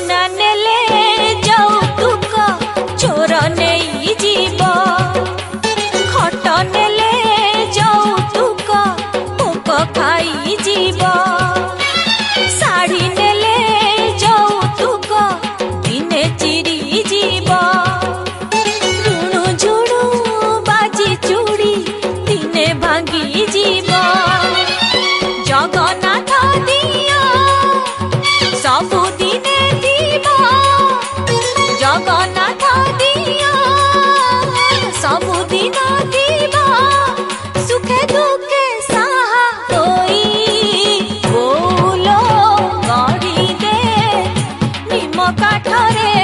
सुना नेले यौतुक चोर नहीं जीव खट नेले यौतुक पोक खाई जीव शाढ़ी नेले यौतुक दिने चिरी जीव ऋणु झुणु बाजी चूड़ी दिने भांगी जीव जगन्नाथ दिया सबु दिने दीवा जगन्नाथ दिया सबु दिन दीवा सुखे दुखे साहा होई बोलो गढ़ी दे निम काठरे।